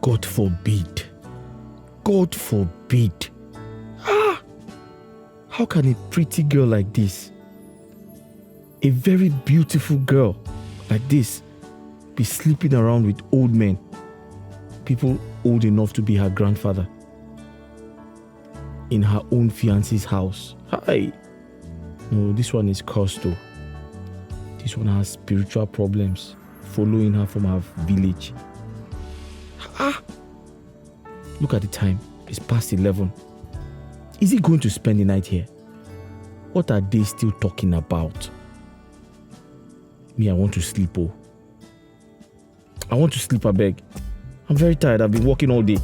God forbid. God forbid. How can a pretty girl like this, a very beautiful girl like this, be sleeping around with old men, people old enough to be her grandfather, in her own fiance's house? Hi. No, this one is cursed though. This one has spiritual problems following her from her village. Look at the time. It's past 11. Is he going to spend the night here? What are they still talking about? Me, I want to sleep, oh. I want to sleep, I beg. I'm very tired. I've been working all day.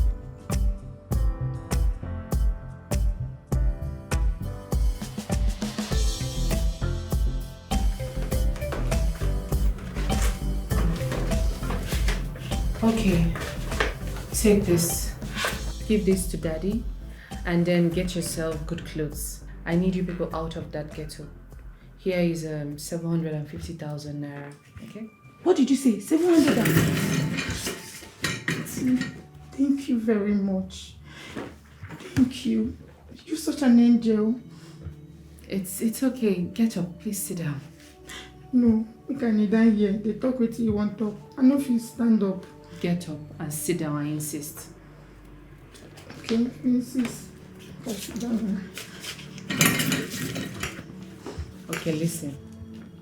Okay. Take this. Give this to Daddy. And then get yourself good clothes. I need you people out of that ghetto. Here is 750,000 naira. Okay? What did you say? 700? Thank you very much. Thank you. You're such an angel. It's okay. Get up. Please sit down. No, we can kneel down here. They talk with you want to talk. I know if you stand up. Get up and sit down, I insist. Okay, insist. Sit down. Okay, listen.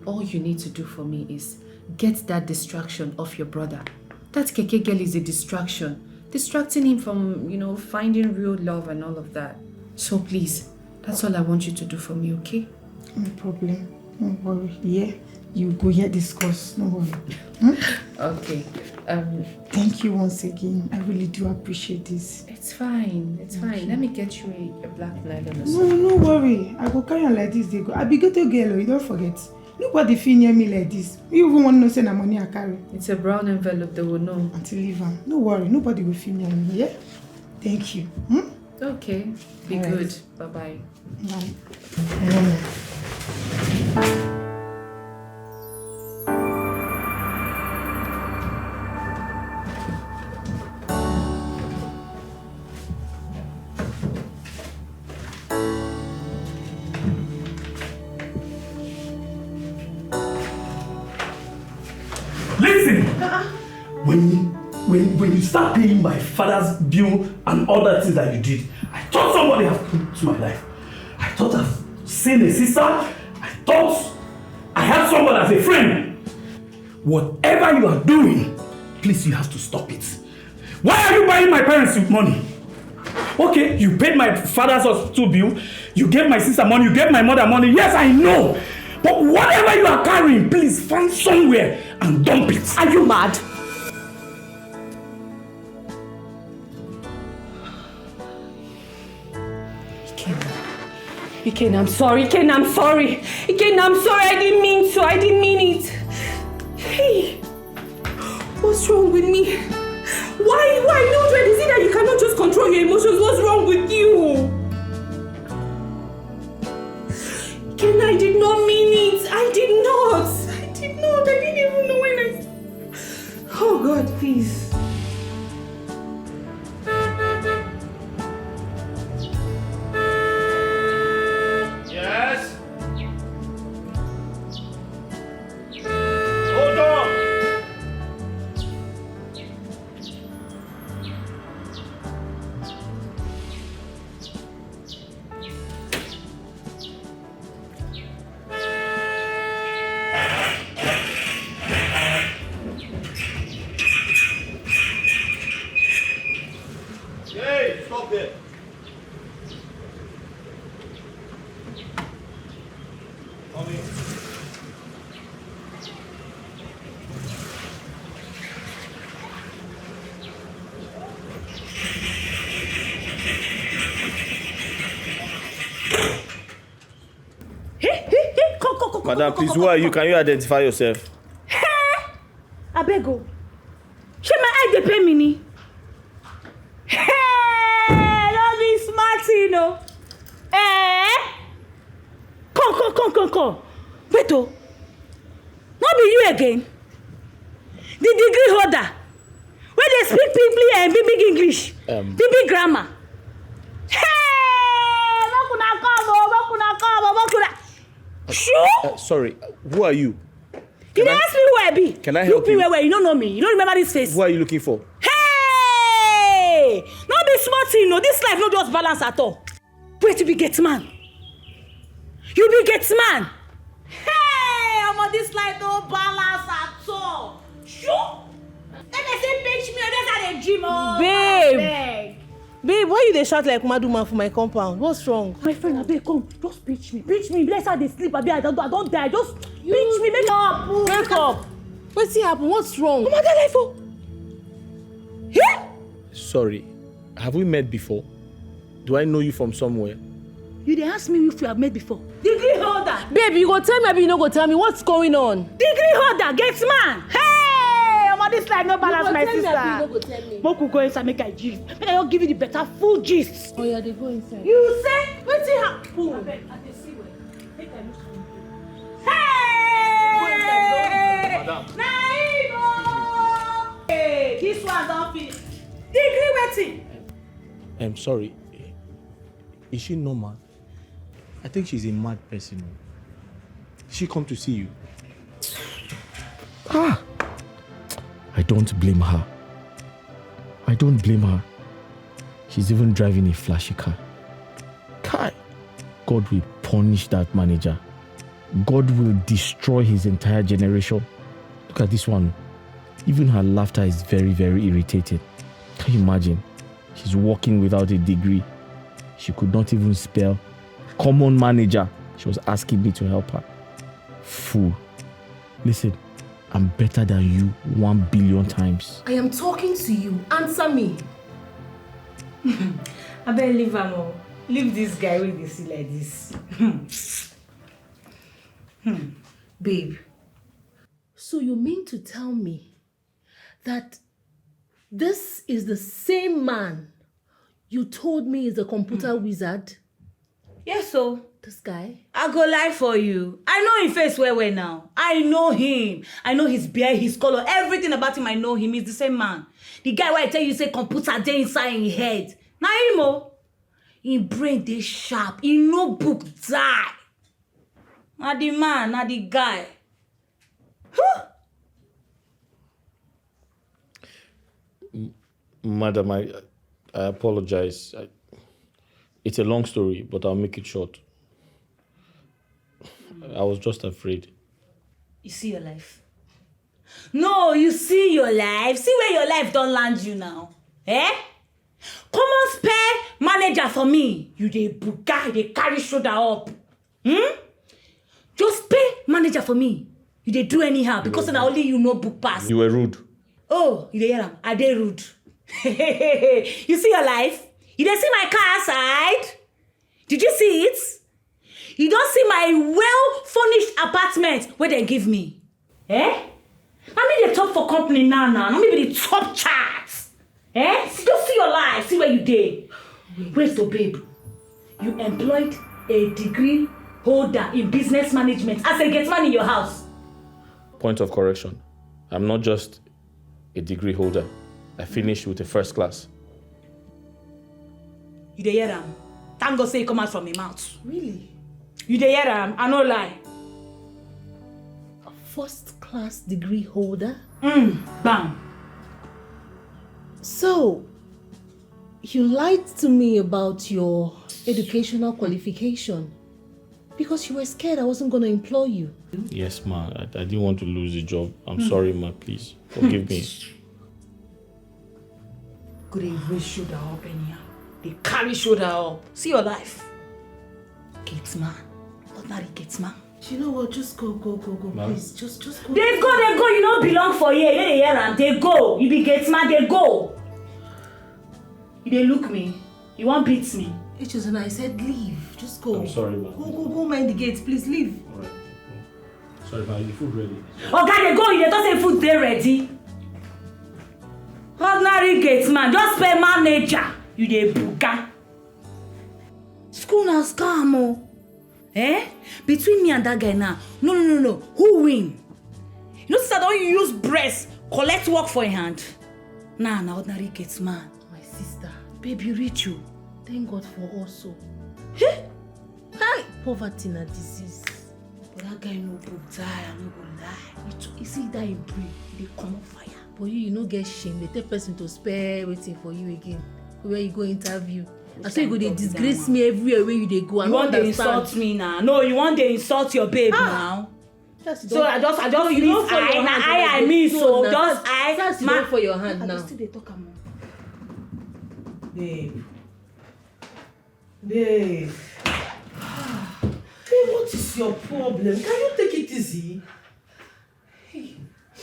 All you need to do for me is get that distraction off your brother. That keke girl is a distraction. Distracting him from, finding real love and all of that. So please, that's all I want you to do for me, okay? No problem. Don't worry. Yeah, you go here discuss. No worry. Okay. Thank you once again. I really do appreciate this. It's fine. It's fine. Let me get you a black nylon or No, something. no worry. I go carry on like this. They go. I be ghetto girl. You don't forget. Nobody feel near me like this. You even want to know say na money I carry. It's a brown envelope. They will know. Until leave am. No worry. Nobody will feel near me. Yeah. Thank you. Okay. Be All right. good. Bye-bye. Bye. Listen! When you start paying my father's bill and all that things that you did, I thought somebody has come to my life. I thought I've seen a sister. I thought I had someone as a friend. Whatever you are doing, please, you have to stop it. Why are you buying my parents with money? Okay, you paid my father's hospital bill, you gave my sister money, you gave my mother money. Yes, I know. But whatever you are carrying, please find somewhere and dump it. Are you mad? Iken, I'm sorry. Iken, I'm sorry. Iken, I'm sorry. I didn't mean to. I didn't mean it. Hey, what's wrong with me? Why, Mildred? Is it that you cannot just control your emotions? What's wrong with you? Ken, I did not mean it. I did not. I didn't even know when I... Oh God, please. Yes? Hold on! Hey, stop there! Come in. Come. Madam, please, who are you? Can you identify yourself? Abego. She my eye dey pain me ni. Hey, don't be smart, you know. Come. Wait, not be you again. The degree holder. When they speak big English, big grammar. Hey! Sure? Sorry, who are you? You didn't ask me who I be. Can I help you? Look me where you don't know me. You don't remember this face. Who are you looking for? Hey! Not be smart, you know. This life not just balance at all. Wait to be get man. You be get man. Hey! I'm on this life no balance at all. Sure? Let me say pinch me. That's how they dream. Oh, Babe, why you dey shout like Maduma for my compound? What's wrong? my friend, Abe, come. Just pinch me. Pinch me. Let's how they sleep. Abe, I don't die. Just pinch me. Make up. Wake up. What's happened? What's wrong? Come on, that life. Oh. Yeah? Sorry, have we met before? Do I know you from somewhere? You dey ask me if we have met before. Degree holder. Babe, you go tell me, abi you no go tell me. What's going on? Degree holder. Get man. Hey! I'm on this life no balance, my sister. You go tell me. Moku go inside, make I gist. Make I just give you the better full gist. Oh yeah, they go inside. You say, wetin happen? I dey see well. Make I look for you. Hey! Naibo! Hey, this one don finish. Degree wetin? I'm sorry. Is she normal? I think she's a mad person. She come to see you. I don't blame her. I don't blame her. She's even driving a flashy car. Kai, God will punish that manager. God will destroy his entire generation. Look at this one. Even her laughter is very, very irritating. Can you imagine? She's working without a degree. She could not even spell. Common manager. She was asking me to help her. Fool. Listen, I'm better than you 1 billion times. I am talking to you. Answer me. I better leave him. Leave this guy with this like this. Babe, so you mean to tell me that this is the same man you told me is a computer wizard? Yes, so. This guy? I go lie for you. I know him face well now. I know him. I know his beard, his color, everything about him. I know him. He's the same man. The guy where I tell you say computer dey inside his head. Now him oh. His brain dey sharp. He no book die. Na the man, na the guy. Huh? Madam, I apologize. It's a long story, but I'll make it short. I was just afraid. You see your life? No, you see your life. See where your life don't land you now. Eh? Come on, spare manager for me. You dey buga, they carry shoulder up. Just pay manager for me. You dey do anyhow because na only you know book pass. You were rude. Oh, you dey hear am? I dey rude. You see your life? You dey see my car outside? Did you see it? You don't see my well-furnished apartment where they give me. Eh? I mean the top for company now. Not maybe the top charts. Eh? Just see your life. See where you did. Wait, so babe. You employed a degree holder in business management as a gateman in your house. Point of correction. I'm not just a degree holder. I finished with a first class. You dey hear am? Thank God say it come out from my mouth. Really? You dey hear am? I no lie. A first class degree holder? Bam. So, you lied to me about your educational qualification because you were scared I wasn't going to employ you. Yes, ma. I didn't want to lose the job. I'm sorry, ma. Please forgive me. Could they raise shoulder up anyhow? They carry shoulder up. See your life. Gatesman. Ordinary gatesman. You know what? Just go, please. Just go. They go. You don't belong for here. They hear am. They go. You be gatesman. They go. You dey look me. You won't beat me. And I said leave. Just go. I'm sorry, ma. Go mind the gates, please leave. All right. Sorry, ma. Is the food ready? Okay, they go. You don't say food they ready. Ordinary gatesman. Just pay manager. You dey buga. School now scam oh. Eh? Between me and that guy now. No. Who win? You know, sister, don't use breast collect work for your hand. Nah, an ordinary gate man. My sister, baby reach you. Thank God for also. Hey! Hi! Poverty na disease. But that guy no go die, I no go lie. You see that in brain, they come on fire. But you no get shame. They tell person to spare waiting for you again. Where you go interview. I say you go they disgrace me everywhere where you they go. You want to insult me now? No, you want to insult your babe now. So I just leave I mean so just I that's not for your hand now. Still they talk about. Babe. Babe, what is your problem? Can you take it easy?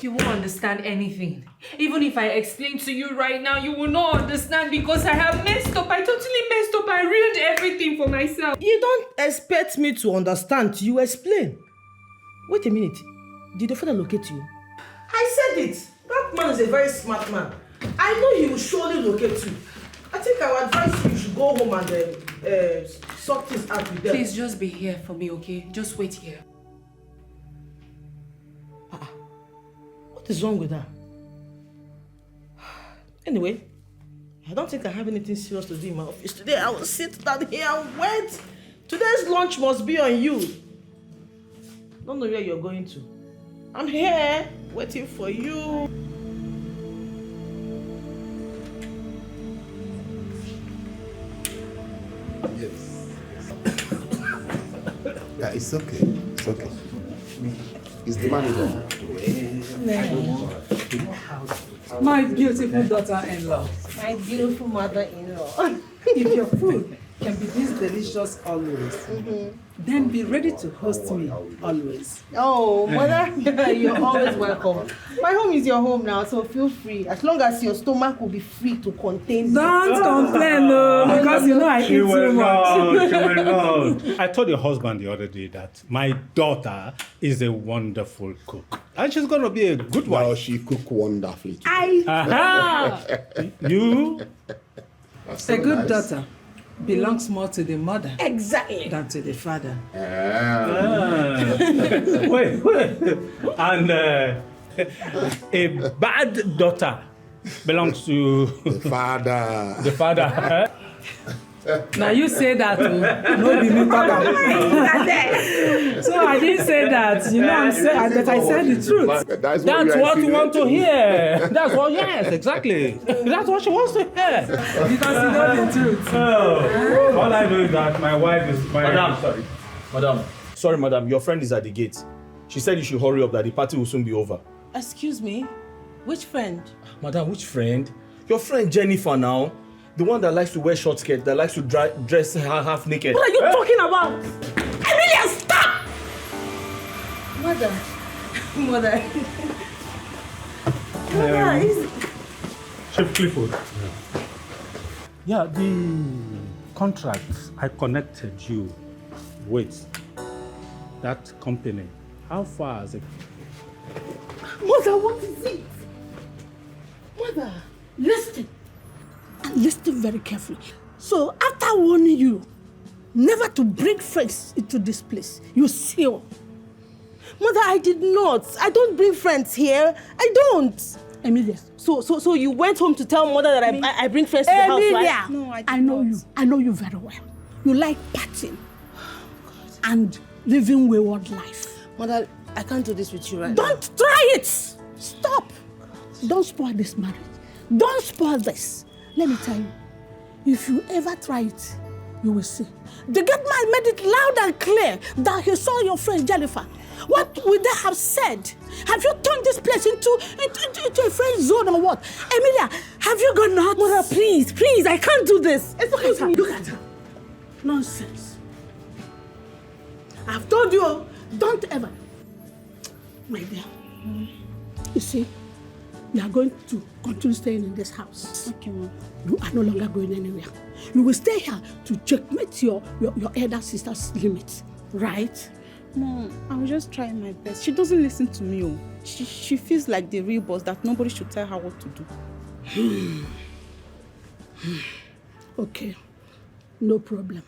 You won't understand anything. Even if I explain to you right now, you will not understand because I have messed up. I totally messed up. I ruined everything for myself. You don't expect me to understand. You explain. Wait a minute. Did the father locate you? I said it. That man is a very smart man. I know he will surely locate you. I think I would advise you should go home and sort this out with them. Please just be here for me, okay? Just wait here. What is wrong with her? Anyway, I don't think I have anything serious to do in my office today. I will sit down here and wait. Today's lunch must be on you. Don't know where you're going to. I'm here waiting for you. Yes. Yeah, it's okay. It's okay. It's the manager. My beautiful daughter-in-law. My beautiful mother-in-law. If your food can be this delicious always, then be ready to host me always. Oh, mother, you're always welcome. My home is your home now, so feel free. As long as your stomach will be free to contain. Don't complain, no, because you know I eat too much. I told your husband the other day that my daughter is a wonderful cook. And she's going to be a good wife. Well, she cook wonderfully too. Aha! You? That's A so good nice. daughter belongs more to the mother Exactly. than to the father. Wait. And a bad daughter belongs to The father. the father. Now you say that, no be me talk am. So I didn't say that, you know I'm saying, but I said the truth. That's That's you are what you want to insinuating. hear. That's what, yes, exactly. That's what she wants to hear. Because you know the truth. Oh, all I know is that my wife is my... Madam. Sorry, madam. Your friend is at the gate. She said you should hurry up that the party will soon be over. Excuse me? Which friend? Madam, which friend? Your friend Jennifer now. The one that likes to wear short skirt, that likes to dress half naked. What are you talking about? Emilia, stop! Mother. Chief Clifford. Yeah, the contract I connected you with, that company, how far is it? Mother, what is it? Mother, listen. And listen very carefully. So after warning you never to bring friends into this place, you seal. Mother, I did not. I don't bring friends here. I don't. Emilia. So you went home to tell mother that I bring friends to the house, right? No, I know you. I know you very well. You like partying and living wayward life. Mother, I can't do this with you right now. Don't try it. Stop. Don't spoil this marriage. Don't spoil this. Let me tell you, if you ever try it, you will see. The gate man made it loud and clear that he saw your friend Jennifer. What would they have said? Have you turned this place into a friend zone or what? Emilia, have you gone out? Mother, please, I can't do this. Excuse me. Look at her. Nonsense. I've told you, don't ever. My dear, you see, you are going to continue staying in this house. Okay, Mom. You are no longer going anywhere. You will stay here to checkmate your elder sister's limits, right? Mom, I'm just trying my best. She doesn't listen to me. Oh. She feels like the real boss, that nobody should tell her what to do. Okay, no problem.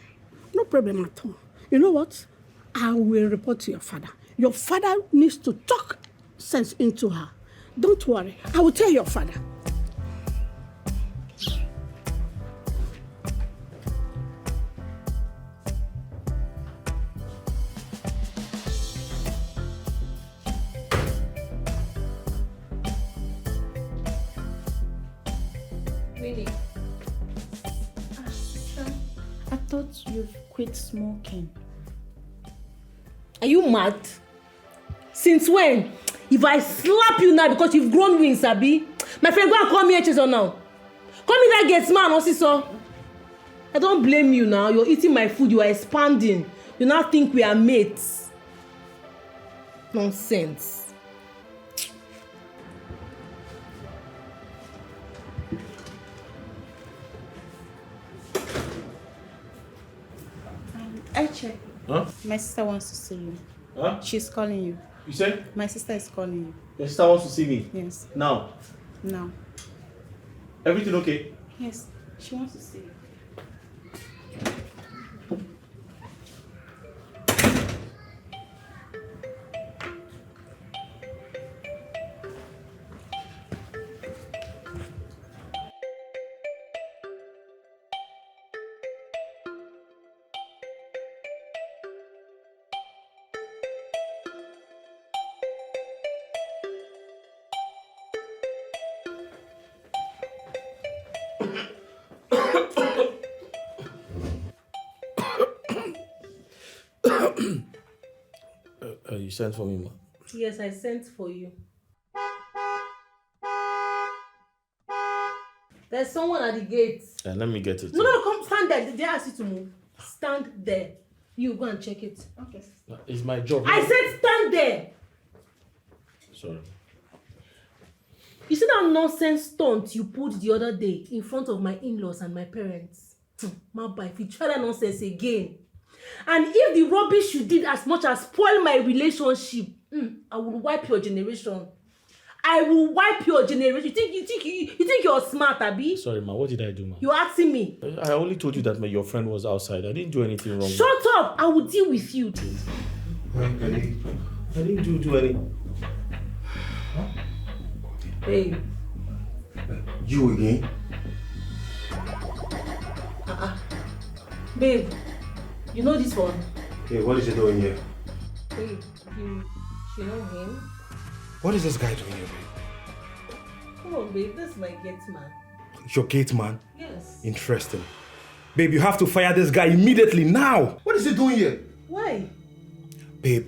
No problem at all. You know what? I will report to your father. Your father needs to talk sense into her. Don't worry. I will tell your father. thought you've quit smoking. Are you mad? Since when? If I slap you now because you've grown wings, Abi. My friend, go and call me HSO now. Call me that gets man, also. I don't blame you now. You're eating my food. You are expanding. You now think we are mates. Nonsense. Eche. Huh? My sister wants to see you. Huh? She's calling you. You said? My sister is calling you. Your sister wants to see me? Yes. Now? Now. Everything okay? Yes. She wants to see you. You sent for me, ma. Yes, I sent for you. There's someone at the gate. Let me get it. No, come stand there. They asked you to move. Stand there. You go and check it. Okay. It's my job. I said stand there. Sorry. You see that nonsense stunt you pulled the other day in front of my in-laws and my parents? Maba, if you try that nonsense again, and if the rubbish you did as much as spoil my relationship, I will wipe your generation. I will wipe your generation. You think you're smart, Abi? Sorry, ma. What did I do, ma? You're asking me. I only told you that your friend was outside. I didn't do anything wrong. Shut up! I will deal with you. I didn't do any. Hey. You again? Babe, you know this one? Hey, what is he doing here? Babe, you know him? What is this guy doing here, babe? Come on, babe, this is my gate man. Your gate man? Yes. Interesting. Babe, you have to fire this guy immediately, now! What is he doing here? Why? Babe,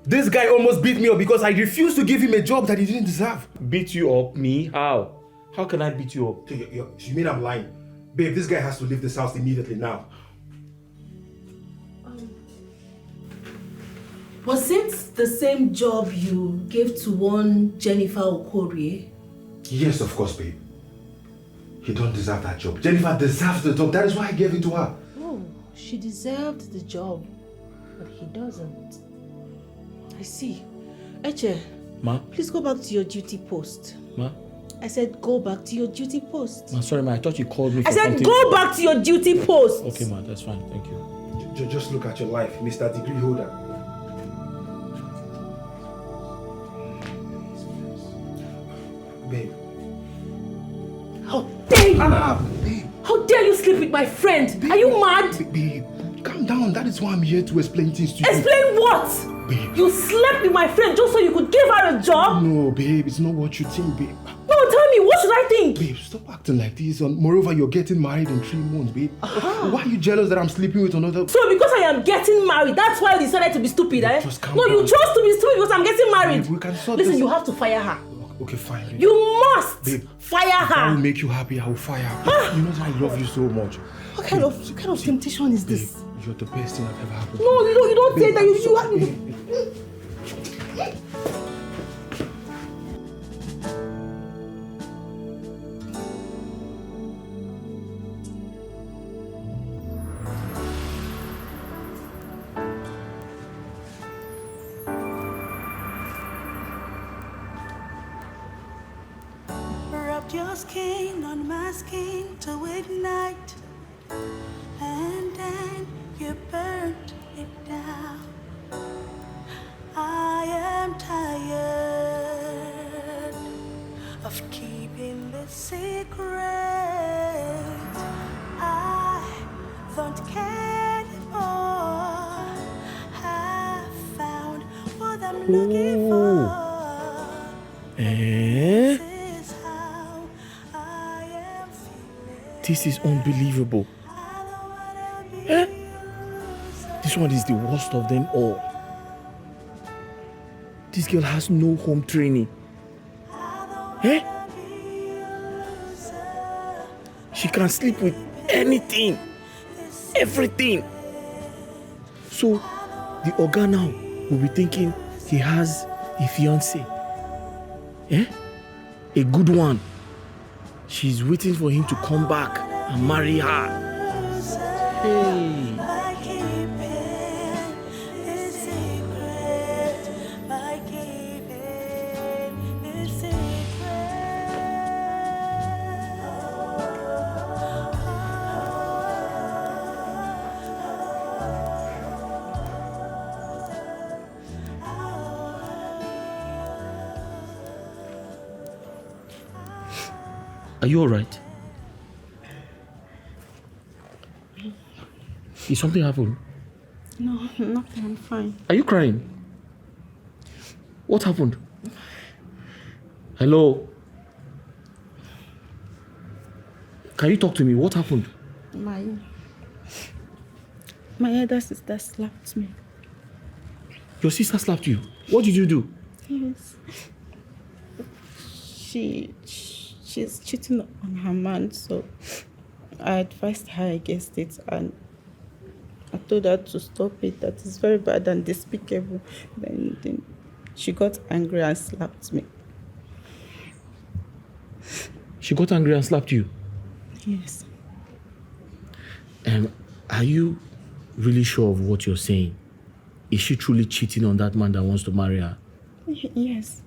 this guy almost beat me up because I refused to give him a job that he didn't deserve. Beat you up? Me? How? How can I beat you up? You mean I'm lying? Babe, this guy has to leave this house immediately now. Was it the same job you gave to one Jennifer Okorie? Yes, of course, babe. He don't deserve that job. Jennifer deserves the job. That is why I gave it to her. Oh, she deserved the job, but he doesn't. I see. Eche, Ma? Please go back to your duty post. Ma? I said go back to your duty post. Ma, sorry, ma. I thought you called me for I said something. go back to your duty post. Okay, ma. That's fine. Thank you. Just look at your life, Mr. Degree Holder. Babe. How dare you? Babe. How dare you sleep with my friend? Babe. Are you mad? Babe, calm down. That is why I'm here to explain things to you. Explain what? Babe. You slept with my friend just so you could give her a job? No, babe. It's not what you think, babe. No, tell me, what should I think? Babe, stop acting like this. Moreover, you're getting married in 3 months, babe. Why are you jealous that I'm sleeping with another? So because I am getting married, that's why you decided to be stupid, eh? Just calm No, down. you chose to be stupid because I'm getting married. Babe, we can sort Listen, this. you have to fire her. Okay, fine. Babe. You must Babe, fire I will her. make you happy. I will fire her. You know that I love you so much. What kind of temptation is this? Babe, you're the best thing I've ever happened. No, you don't say that. You have Babe. Rubbed your skin on my skin to ignite, and then you burnt it down. I am tired of keeping the secret. I don't care anymore. I found what I'm looking for. This is unbelievable. This one is the worst of them all. This girl has no home training. Eh? She can sleep with anything. Everything. So, the Oga now will be thinking he has a fiancé. Eh? A good one. She's waiting for him to come back and marry her. Hey. Are you alright? Is something happened? No, nothing. I'm fine. Are you crying? What happened? Hello? Can you talk to me? What happened? My elder sister slapped me. Your sister slapped you? What did you do? Yes. She's cheating on her man, so I advised her against it and I told her to stop it, that it's very bad and despicable. Then she got angry and slapped me. She got angry and slapped you? Yes. Are you really sure of what you're saying? Is she truly cheating on that man that wants to marry her? Yes.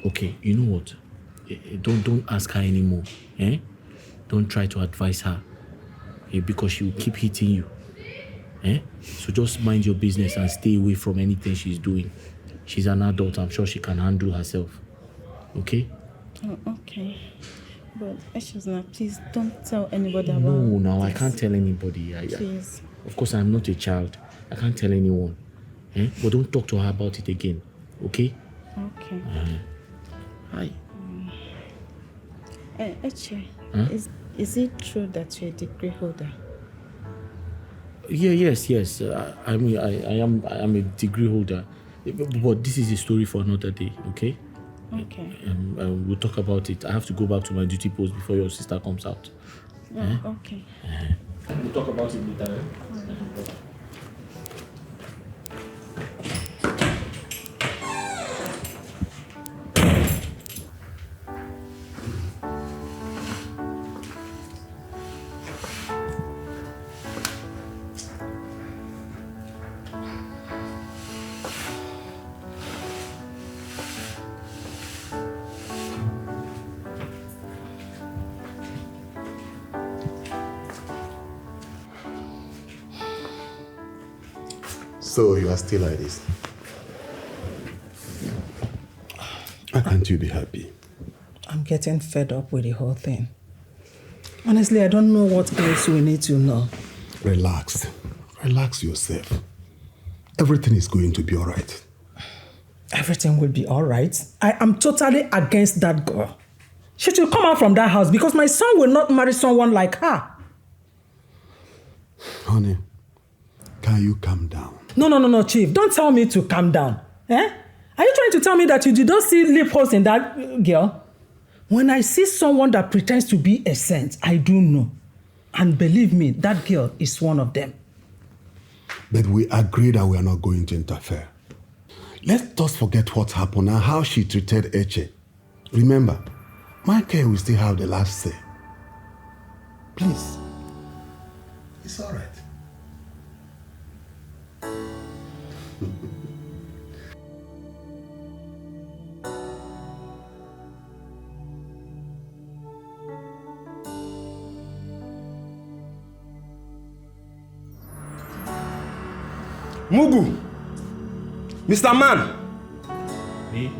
Okay, you know what? Don't ask her anymore. Eh? Don't try to advise her. Because she will keep hitting you. Eh? So just mind your business and stay away from anything she's doing. She's an adult. I'm sure she can handle herself. Okay? Oh, okay. But Eshazna, please don't tell anybody about No, this. I can't tell anybody. Please. Of course, I'm not a child. I can't tell anyone. Eh? But don't talk to her about it again. Okay? Okay. Hi. Eche, Huh? is it true that you're a degree holder? Yes. I am a degree holder. But this is a story for another day, okay? Okay. We'll talk about it. I have to go back to my duty post before your sister comes out. Okay. We'll talk about it later. So you are still like this. How can't you be happy? I'm getting fed up with the whole thing. Honestly, I don't know what else we need to know. Relax. Relax yourself. Everything is going to be all right. Everything will be all right. I am totally against that girl. She should come out from that house because my son will not marry someone like her. Honey, can you calm down? No, Chief. Don't tell me to calm down. Eh? Are you trying to tell me that you did not see loopholes in that girl? When I see someone that pretends to be a saint, I do know. And believe me, that girl is one of them. But we agree that we are not going to interfere. Let us forget what happened and how she treated Eche. Remember, Michael will still have the last say. Please. It's all right. Mugu! Mr. Man! Me?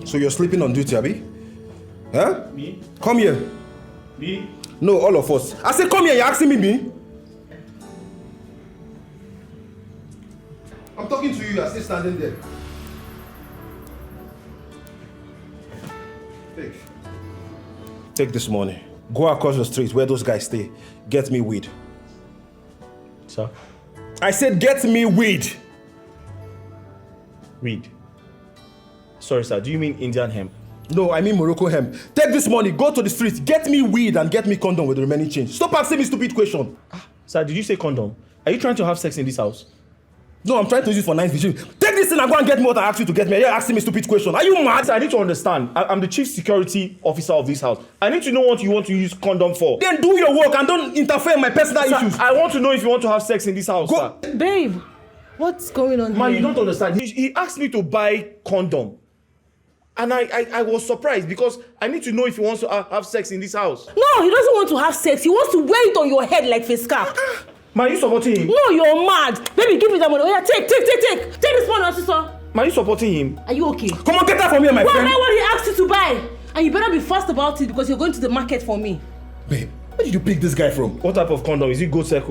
So you're sleeping on duty, Abi? Huh? Me? Come here. Me? No, all of us. I said come here, you're asking me? I'm talking to you, you're still standing there. Take this money. Go across the street where those guys stay. Get me weed. Sir? I said get me weed. Weed? Sorry, sir. Do you mean Indian hemp? No, I mean Morocco hemp. Take this money, go to the street, get me weed and get me condom with the remaining change. Stop asking me stupid question. Sir, did you say condom? Are you trying to have sex in this house? No, I'm trying to use it for night vision. Take this thing and go and get me what I asked you to get me. You're asking me stupid question. Are you mad? Sir, I need to understand. I'm the chief security officer of this house. I need to know what you want to use condom for. Then do your work and don't interfere in my personal issues. I want to know if you want to have sex in this house, sir. Babe, what's going on Man, here? you don't understand. He asked me to buy condom. And I was surprised because I need to know if he wants to have sex in this house. No, he doesn't want to have sex. He wants to wear it on your head like face cap. Man, you supporting him? No, you're mad. Baby, give me that money. Oh, yeah, take. Take this money, sister. Man, you supporting him? Are you okay? Come on, get that from here, my friend. Buy what he asked you to buy. And you better be fast about it because you're going to the market for me. Babe, where did you pick this guy from? What type of condom? Is it Godson?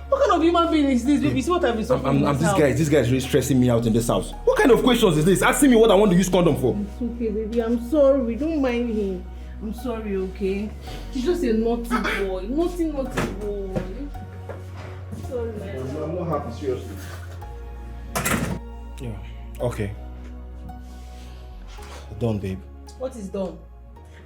What kind of human being is this, baby? See what I've been suffering in this house. This guy is really stressing me out in this house. What kind of questions is this? Asking me what I want to use condom for. It's okay, baby. I'm sorry. Don't mind him. I'm sorry, okay? He's just a naughty boy. Naughty boy. Sorry, man. I'm not happy, seriously. Yeah. Okay. Done, babe. What is done?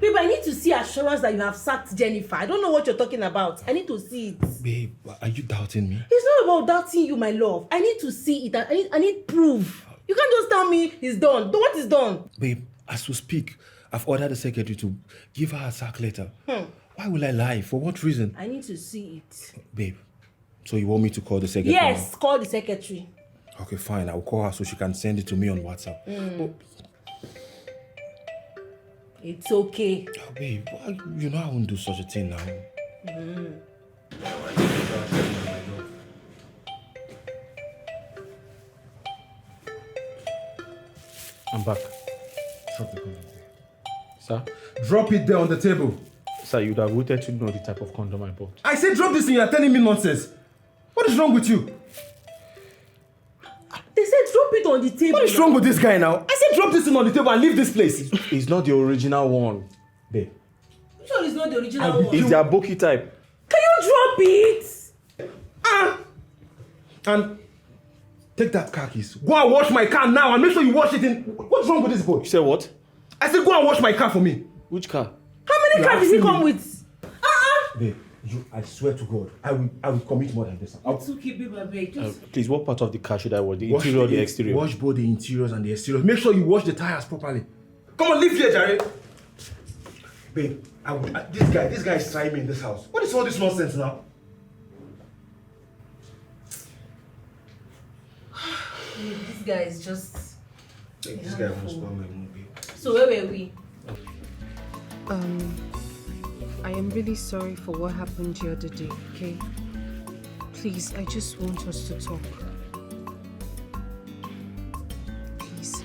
Babe, I need to see assurance that you have sacked Jennifer. I don't know what you're talking about. I need to see it. Babe, are you doubting me? It's not about doubting you, my love. I need to see it. I need proof. You can't just tell me it's done. What is done? Babe, as we speak, I've ordered the secretary to give her a sack letter. Why will I lie? For what reason? I need to see it. Babe, so you want me to call the secretary? Yes, now? Call the secretary. Okay, fine. I'll call her so she can send it to me on WhatsApp. Oh. It's okay. Oh, babe, you know I won't do such a thing now. I'm back. Drop the condom there. Sir? Drop it there on the table. Sir, you'd have waited to know the type of condom I bought. I said drop this and you're telling me nonsense. What is wrong with you? They said drop it on the table. What is wrong with this guy now? I said drop this thing on the table and leave this place. It's not the original one, babe. Which one is not the original one? It's the Aboki type. Can you drop it? And take that car keys. Go and wash my car now and make sure you wash it in. What's wrong with this boy? You said what? I said go and wash my car for me. Which car? How many cars did he come with? Babe, I swear to God, I will commit more than this. It's okay, babe, I beg. Just... Please, what part of the car should I wash? The interior or the exterior? Wash both the interiors and the exteriors. Make sure you wash the tires properly. Come on, leave here, Jerry. Babe, this guy is trying me in this house. What is all this nonsense now? This guy is just... Babe, this guy won't spoil my mood, babe. So where were we? I am really sorry for what happened the other day, okay? Please, I just want us to talk. Please.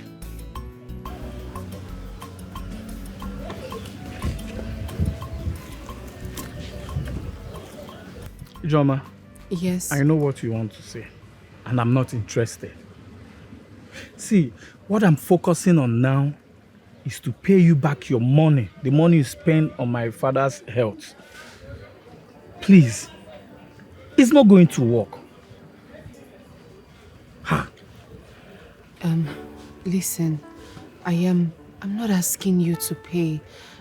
Joma. Yes? I know what you want to say, and I'm not interested. See, what I'm focusing on now is to pay you back your money, the money you spent on my father's health. Please, it's not going to work. Listen, I'm not asking you to pay.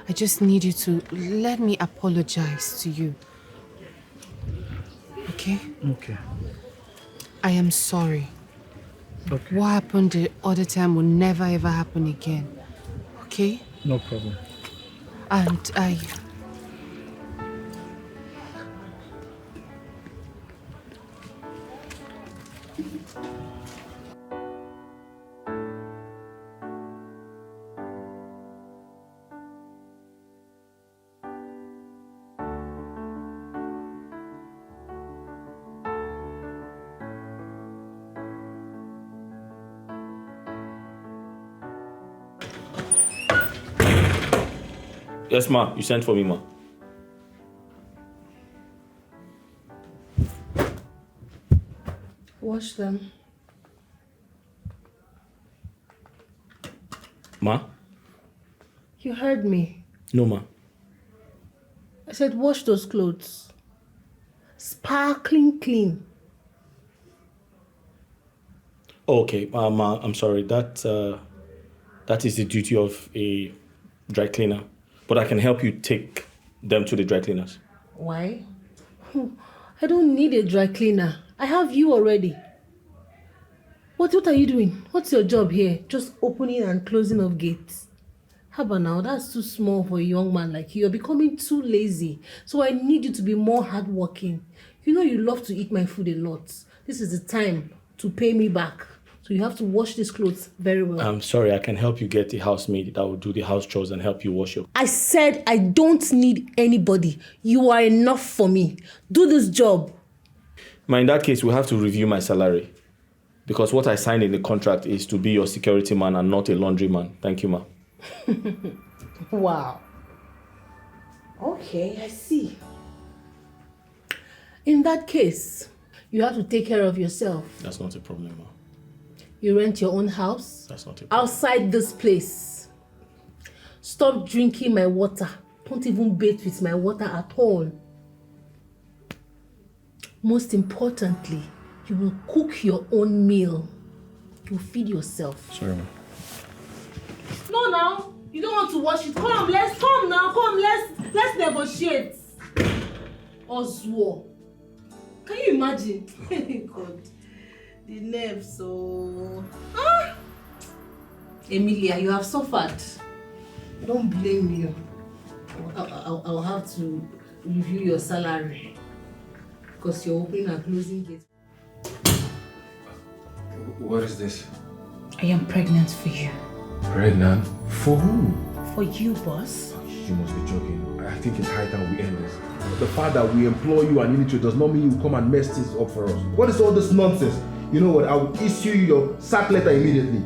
I just need you to let me apologize to you. Okay? Okay. I am sorry. Okay. What happened the other time will never ever happen again. Okay? No problem. And Yes, ma. You sent for me, ma. Wash them. Ma? You heard me. No, ma. I said wash those clothes. Sparkling clean. Okay, ma, I'm sorry. That is the duty of a dry cleaner. But I can help you take them to the dry cleaners. Why? I don't need a dry cleaner. I have you already. What are you doing? What's your job here? Just opening and closing of gates. How about now? That's too small for a young man like you. You're becoming too lazy. So I need you to be more hardworking. You know you love to eat my food a lot. This is the time to pay me back. So you have to wash these clothes very well. I'm sorry, I can help you get a housemaid that will do the house chores and help you wash your... I said I don't need anybody. You are enough for me. Do this job. Ma, in that case, we'll have to review my salary. Because what I signed in the contract is to be your security man and not a laundry man. Thank you, ma. Wow. Okay, I see. In that case, you have to take care of yourself. That's not a problem, ma. You rent your own house? That's not a problem. Outside this place. Stop drinking my water. Don't even bathe with my water at all. Most importantly, you will cook your own meal. You will feed yourself. Sorry, ma. No, now. You don't want to wash it. Come now. Let's negotiate. Oswo. Can you imagine? God. The nerves, so... Emilia, you have suffered. Don't blame you. I'll have to review your salary. Because you're opening and closing gates. What is this? I am pregnant for you. Pregnant? For who? For you, boss. You must be joking. I think it's high time we end this. The fact that we employ you and military does not mean you come and mess this up for us. What is all this nonsense? You know what? I will issue your sack letter immediately.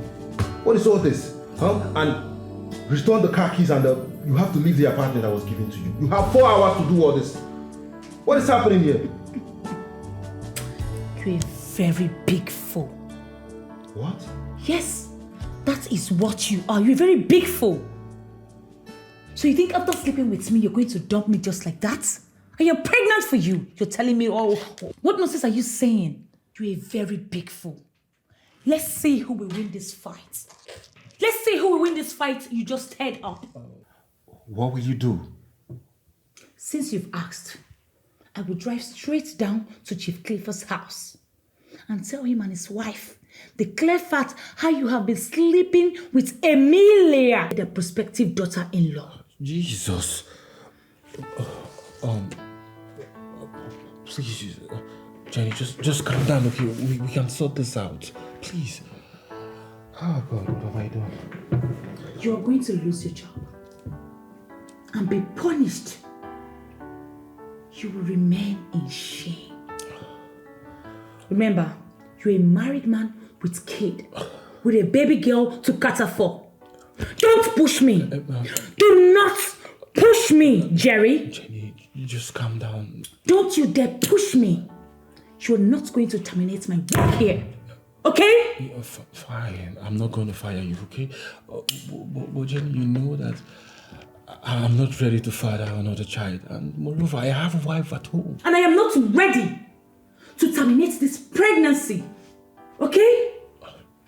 What is all this? Huh? And return the car keys and you have to leave the apartment that was given to you. You have 4 hours to do all this. What is happening here? You're a very big fool. What? Yes, that is what you are. You're a very big fool. So you think after sleeping with me, you're going to dump me just like that? I am pregnant for you. You're telling me, oh, what nonsense are you saying? You're a very big fool. Let's see who will win this fight. Let's see who will win this fight you just head up. What will you do? Since you've asked, I will drive straight down to Chief Clifford's house and tell him and his wife the clear fact how you have been sleeping with Emilia, the prospective daughter-in-law. Jesus. Please, Jenny, just calm down, okay? We can sort this out. Please. Oh God, what have I done? You are going to lose your job and be punished. You will remain in shame. Remember, you're a married man with kid, with a baby girl to cater for. Don't push me. Do not push me, Jerry. Jenny, you just calm down. Don't you dare push me. You're not going to terminate my work here. Okay? Yeah, fine. I'm not going to fire you, okay? But Jenny, you know that I'm not ready to father another child. And moreover, I have a wife at home. And I am not ready to terminate this pregnancy. Okay?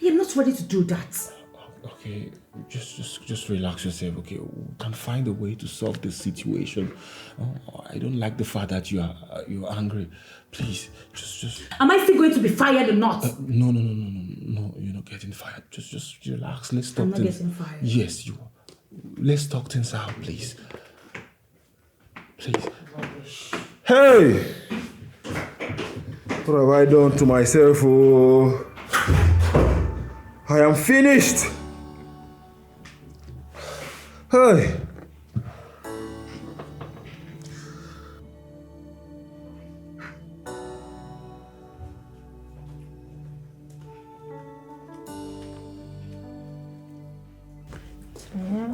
I am not ready to do that. Okay, just relax yourself, okay? We can find a way to solve this situation. I don't like the fact that you're angry. Please, just... Am I still going to be fired or not? No, you're not getting fired. Just relax. Let's talk. I'm not getting fired. Yes, you are. Let's talk things out, please. Please. Hey! What have I done to myself? Oh, I am finished. Hey!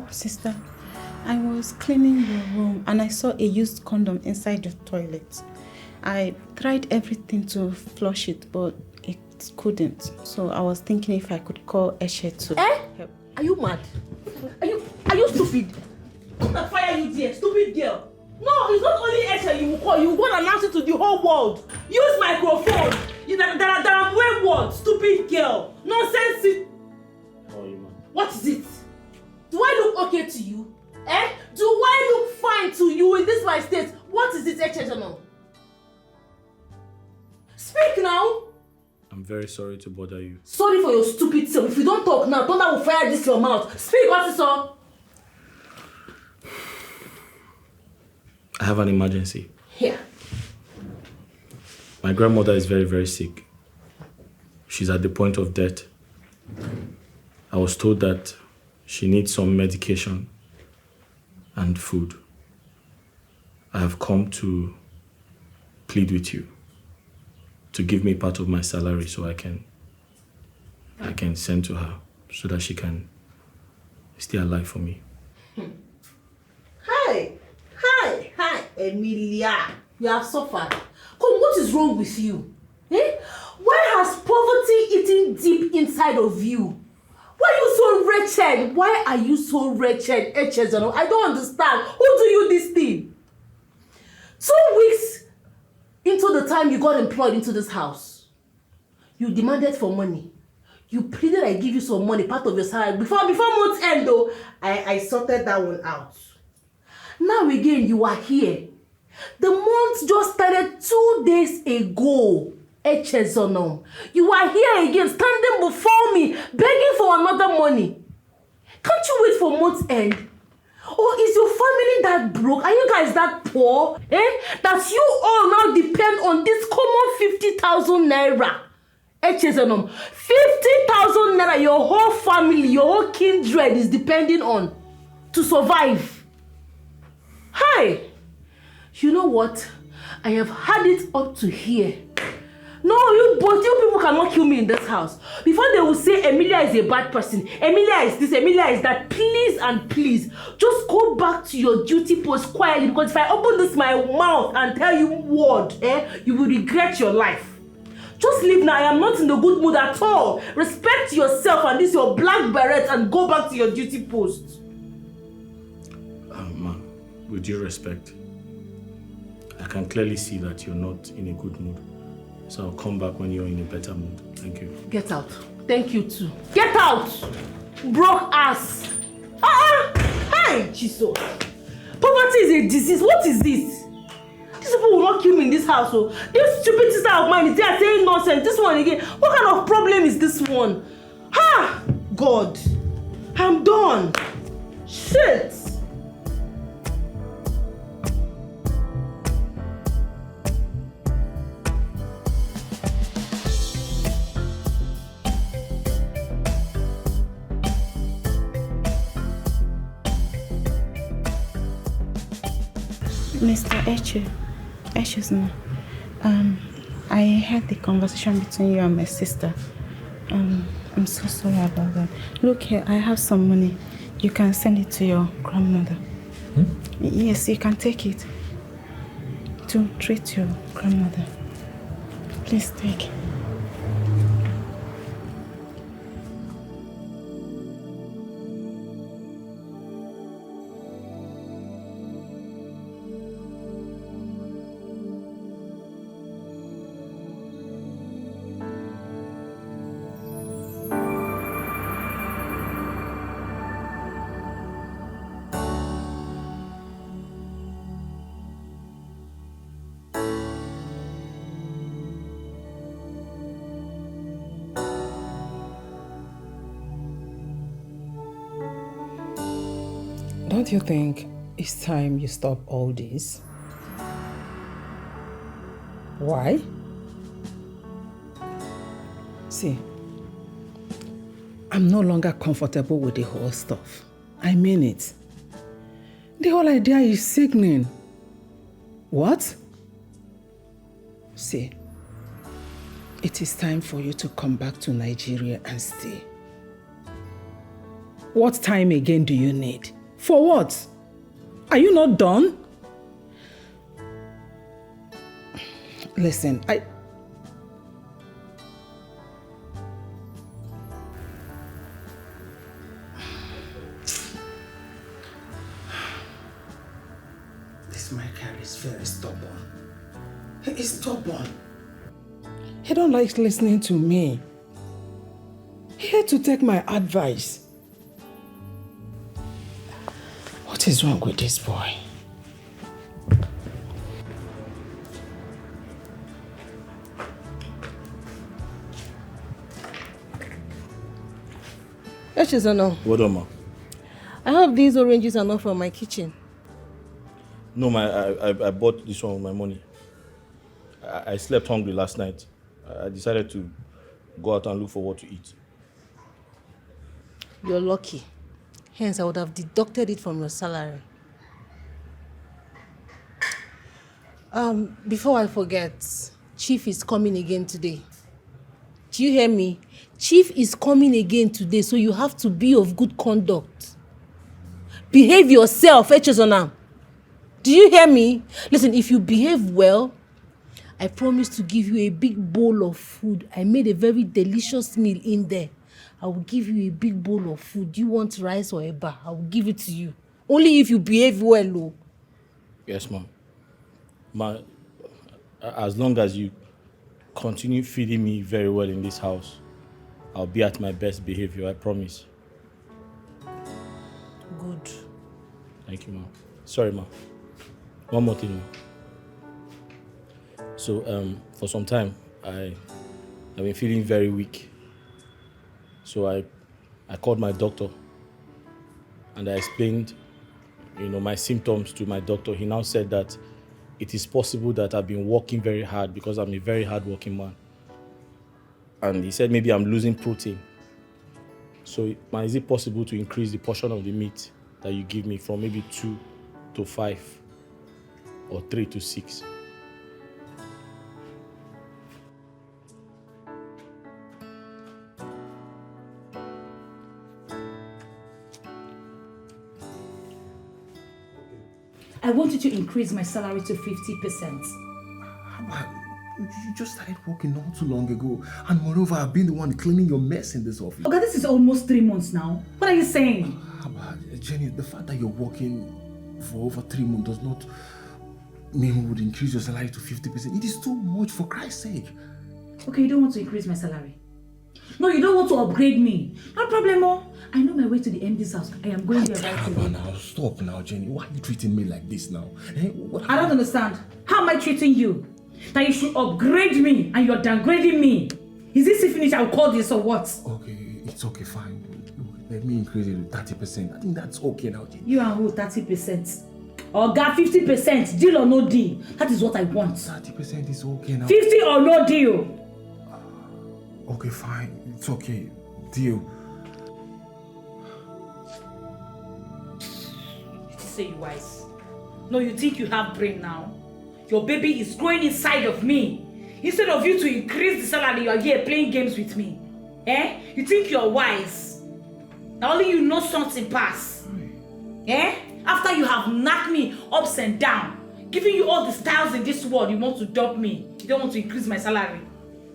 Sister, I was cleaning your room and I saw a used condom inside your toilet. I tried everything to flush it, but it couldn't. So I was thinking if I could call Eshe to help. Are you mad? Are Are you stupid? I'm gonna fire you there, stupid girl. No, it's not only Eche you will call. You will go and announce it to the whole world. Use microphone. That I'm wayward, stupid girl. Nonsense. How are you, man? What is it? Do I look okay to you? Eh? Do I look fine to you in this my state? What is it, Eche? Speak now. I'm very sorry to bother you. Sorry for your stupid self. If you don't talk now, Thunder will fire this your mouth. Speak, what is all? I have an emergency. Here. My grandmother is very, very sick. She's at the point of death. I was told that she needs some medication and food. I have come to plead with you to give me part of my salary so I can send to her so that she can stay alive for me. Hi, Emilia. You have suffered. Come, what is wrong with you? Eh? Why has poverty eaten deep inside of you? Why are you so wretched? Why are you so wretched? I don't understand. Who do you this thing? 2 weeks into the time you got employed into this house, you demanded for money. You pleaded I give you some money, part of your salary. Before month's end though, I sorted that one out. Now again, you are here. The month just started 2 days ago. Echezono. You are here again, standing before me, begging for another money. Can't you wait for month's end? Or is your family that broke? Are you guys that poor? That you all now depend on this common 50,000 naira? Echezono. 50,000 naira, your whole family, your whole kindred is depending on to survive. Hi! You know what? I have had it up to here. No, you people cannot kill me in this house. Before they will say Emilia is a bad person, Emilia is this, Emilia is that, please and please, just go back to your duty post quietly, because if I open this my mouth and tell you word, you will regret your life. Just leave now. I am not in the good mood at all. Respect yourself and this your black beret and go back to your duty post. Ma'am, with due respect, I can clearly see that you're not in a good mood. So I'll come back when you're in a better mood. Thank you. Get out. Thank you too. Get out! Broke ass. Hi, Jesus. Poverty is a disease. What is this? These people will not kill me in this house. Oh. This stupid sister of mine is there saying nonsense. This one again. What kind of problem is this one? God. I'm done. Shit. Mr. Eche's I had the conversation between you and my sister. I'm so sorry about that. Look here, I have some money. You can send it to your grandmother. Yes, you can take it to treat your grandmother. Please take it. Don't you think it's time you stop all this? Why? See, I'm no longer comfortable with the whole stuff. I mean it. The whole idea is sickening. What? See, it is time for you to come back to Nigeria and stay. What time again do you need? For what? Are you not done? Listen, Michael is very stubborn. He is stubborn. He don't like listening to me. He had to take my advice. What is wrong with this boy? What on, ma? I hope these oranges are not from my kitchen. No, I bought this one with my money. I slept hungry last night. I decided to go out and look for what to eat. You're lucky. Hence, I would have deducted it from your salary. Before I forget, Chief is coming again today. Do you hear me? Chief is coming again today, so you have to be of good conduct. Behave yourself, Echezona. Do you hear me? Listen, if you behave well, I promise to give you a big bowl of food. I made a very delicious meal in there. I will give you a big bowl of food. Do you want rice or eba? I will give it to you. Only if you behave well, oh. Yes, ma'am. Ma, as long as you continue feeding me very well in this house, I'll be at my best behavior, I promise. Good. Thank you, ma'am. Sorry, ma'am. One more thing, ma'am. So, for some time, I've been feeling very weak. So I called my doctor and I explained, my symptoms to my doctor. He now said that it is possible that I've been working very hard because I'm a very hard-working man. And he said maybe I'm losing protein. So is it possible to increase the portion of the meat that you give me from maybe 2 to 5 or 3 to 6? I want you to increase my salary to 50%. You just started working not too long ago. And moreover, I've been the one cleaning your mess in this office. Okay, this is almost 3 months now. What are you saying? Jenny, the fact that you're working for over 3 months does not mean we would increase your salary to 50%. It is too much, for Christ's sake. Okay, you don't want to increase my salary. No, you don't want to upgrade me. No problem, I know my way to the MD's house. I am going there right away. Now, stop now, Jenny. Why are you treating me like this now? I don't understand. How am I treating you? That you should upgrade me and you're downgrading me. Is this finished? I'll call this or what? Okay, it's okay, fine. Let me increase it to 30%. I think that's okay now, Jenny. You and who? 30%? Or got 50%? Deal or no deal? That is what I want. 30% is okay now. 50 or no deal? Okay, fine. It's okay. Deal. You say you wise. No, you think you have brain now? Your baby is growing inside of me. Instead of you to increase the salary, you are here playing games with me. You think you're wise? Now only you know something pass. After you have knocked me ups and down, giving you all the styles in this world, you want to dump me. You don't want to increase my salary.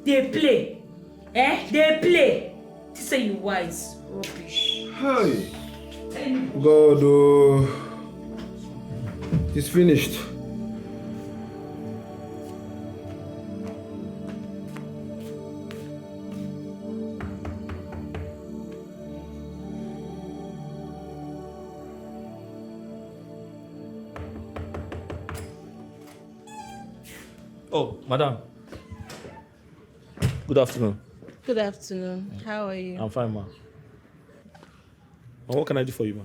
They play. They play. To say you wise. Rubbish. Hey. God, it's finished. Oh, madam. Good afternoon. Good afternoon. How are you? I'm fine, ma. What can I do for you, ma?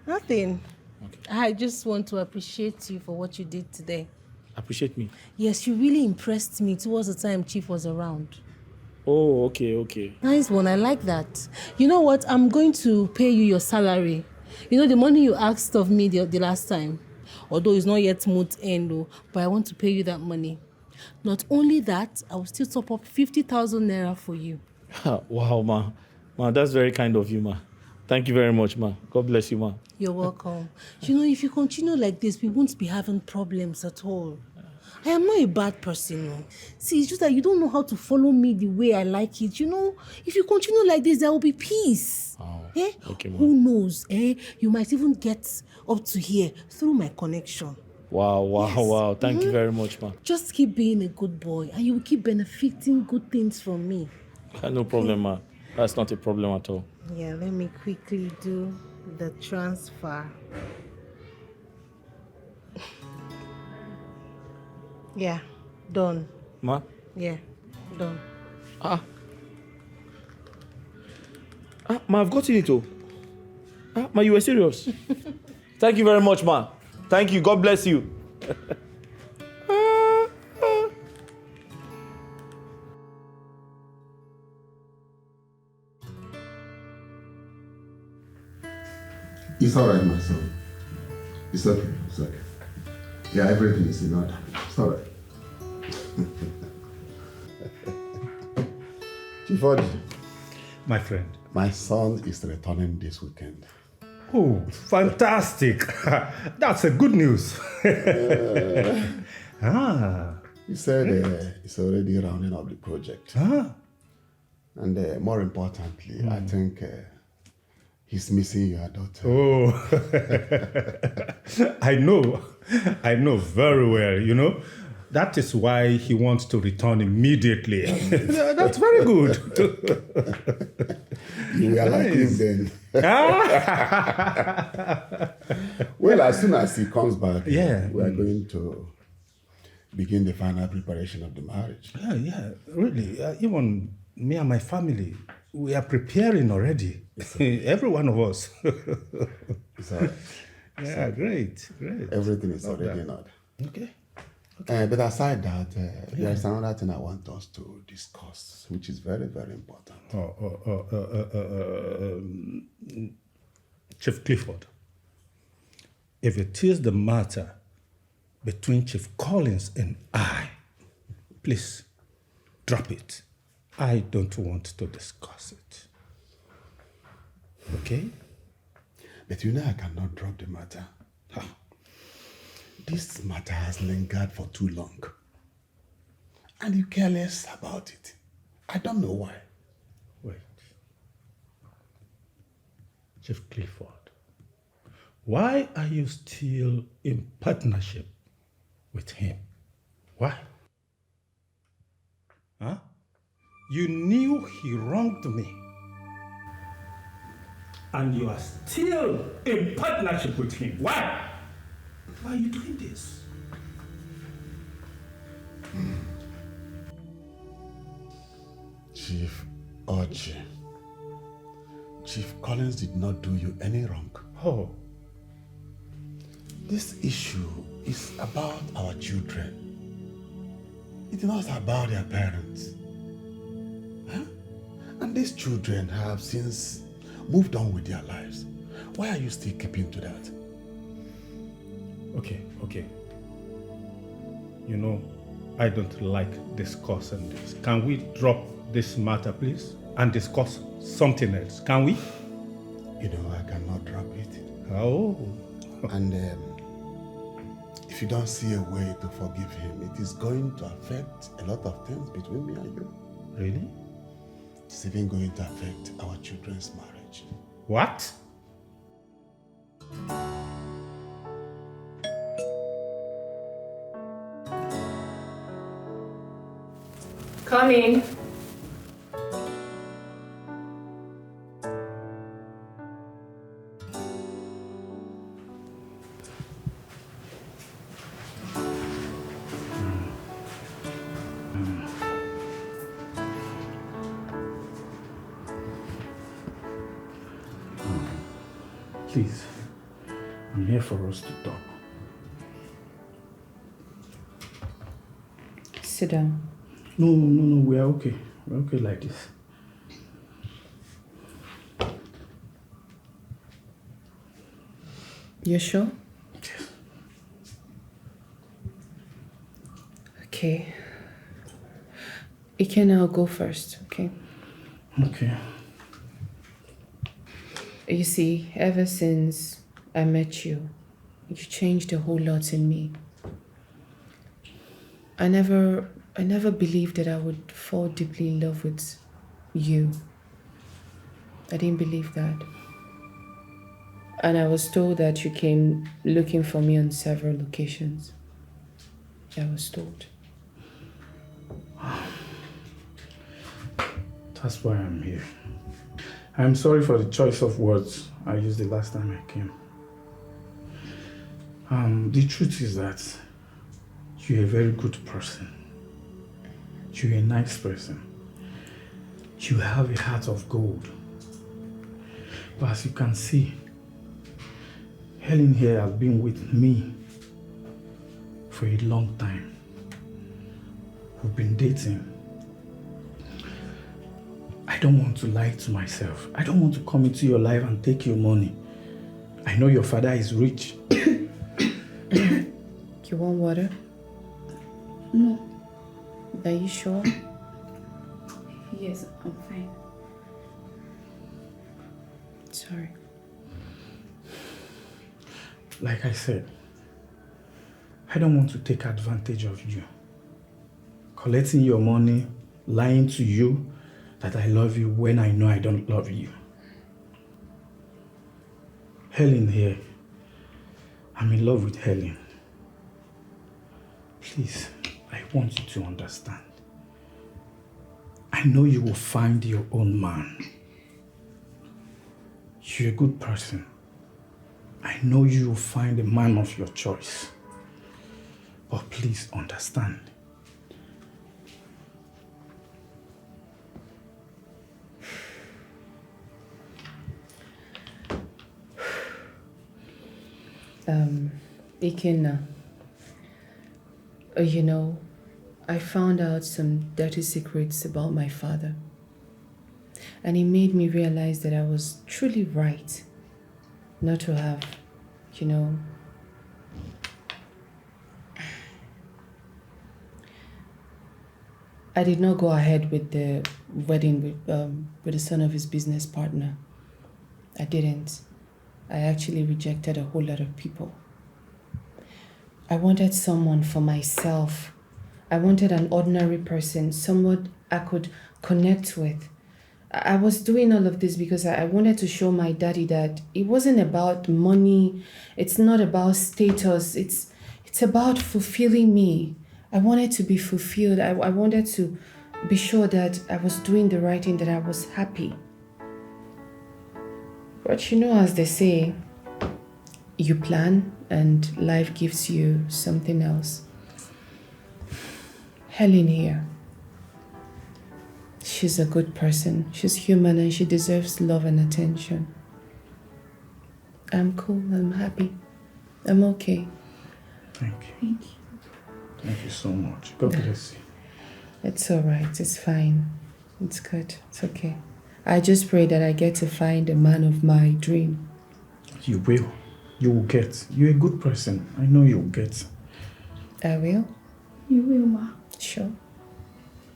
Nothing. Okay. I just want to appreciate you for what you did today. Appreciate me? Yes, you really impressed me towards the time Chief was around. Oh, okay. Nice one. I like that. You know what? I'm going to pay you your salary. You know the money you asked of me the last time. Although it's not yet month end, but I want to pay you that money. Not only that, I will still top up 50,000 naira for you. Wow, ma. Ma, that's very kind of you, ma. Thank you very much, ma. God bless you, ma. You're welcome. You know, if you continue like this, we won't be having problems at all. I am not a bad person, no. See, it's just that you don't know how to follow me the way I like it. You know, if you continue like this, there will be peace. Oh, okay, ma. Who knows? You might even get up to here through my connection. Wow. Thank you very much, ma. Just keep being a good boy and you will keep benefiting good things from me. No problem, ma. That's not a problem at all. Yeah, let me quickly do the transfer. Yeah, done. Ma? Yeah, done. Ma, I've gotten it all. Ma, you were serious. Thank you very much, ma. Thank you. God bless you. It's all right, my son. It's okay. It's okay. Yeah, everything is in order. It's all right. Chief Odi. My friend. My son is returning this weekend. Oh, fantastic. That's a good news. He said he's already rounding up the project. And more importantly, I think he's missing your daughter. Oh, I know very well, you know. That is why he wants to return immediately. That's very good. You are like him then. Well, as soon as he comes back, we are going to begin the final preparation of the marriage. Yeah, really. Even me and my family, we are preparing already. Every one of us. It's all right. Yeah, great. Everything is already in order. Okay. But aside that, there is another thing I want us to discuss, which is very, very important. Chief Clifford, if it is the matter between Chief Collins and I, please drop it. I don't want to discuss it. Okay? But you know I cannot drop the matter. This matter has lingered for too long. And you care less about it. I don't know why. Wait. Chief Clifford, why are you still in partnership with him? Why? Huh? You knew he wronged me. And you are still in partnership with him. Why? Why are you doing this? Chief Oji, Chief Collins did not do you any wrong. Oh. This issue is about our children. It's not about their parents. And these children have since moved on with their lives. Why are you still keeping to that? Okay. You know, I don't like discussing this. Can we drop this matter, please, and discuss something else? Can we? You know, I cannot drop it. Oh. And if you don't see a way to forgive him, it is going to affect a lot of things between me and you. Really? It's even going to affect our children's marriage. What? Come in. Please, I'm here for us to talk. Sit down. No, we are okay. We're okay like this. You sure? Okay. Ike, now go first, okay? Okay. You see, ever since I met you, you changed a whole lot in me. I never believed that I would fall deeply in love with you. I didn't believe that. And I was told that you came looking for me on several occasions. I was told. That's why I'm here. I'm sorry for the choice of words I used the last time I came. The truth is that you're a very good person. You're a nice person. You have a heart of gold. But as you can see, Helen here has been with me for a long time. We've been dating. I don't want to lie to myself. I don't want to come into your life and take your money. I know your father is rich. You want water? No. Are you sure? Yes, I'm fine. Sorry. Like I said, I don't want to take advantage of you. Collecting your money, lying to you that I love you when I know I don't love you. Helen here. I'm in love with Helen. Please, I want you to understand. I know you will find your own man. You're a good person. I know you will find a man of your choice. But please understand. Ikenna, you know, I found out some dirty secrets about my father. And it made me realize that I was truly right not to have, you know, I did not go ahead with the wedding with the son of his business partner. I didn't. I actually rejected a whole lot of people. I wanted someone for myself. I wanted an ordinary person, someone I could connect with. I was doing all of this because I wanted to show my daddy that it wasn't about money. It's not about status. It's about fulfilling me. I wanted to be fulfilled. I wanted to be sure that I was doing the right thing, that I was happy. But you know, as they say, you plan and life gives you something else. Helen here. She's a good person. She's human and she deserves love and attention. I'm cool. I'm happy. I'm okay. Thank you. Thank you. Thank you so much. God bless you. It's all right. It's fine. It's good. It's okay. I just pray that I get to find the man of my dream. You will. You will get. You're a good person. I know you'll get. I will? You will, Ma. Sure.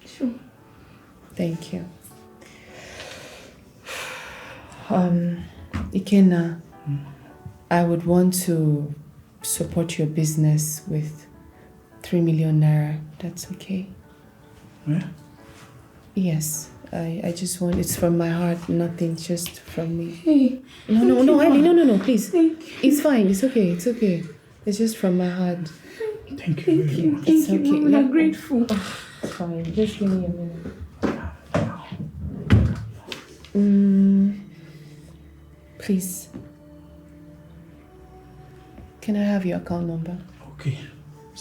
Sure. Thank you. Ikenna, I would want to support your business with 3 million naira. That's okay? Yeah? Yes. I just want, it's from my heart, nothing, just from me. Hey. No, Ellie, no, please. Thank you. It's fine, it's okay, it's okay. It's just from my heart. Thank you very much. It's Thank okay. you, Mama. I'm grateful. It's fine, just give me a minute. Please. Can I have your account number? Okay.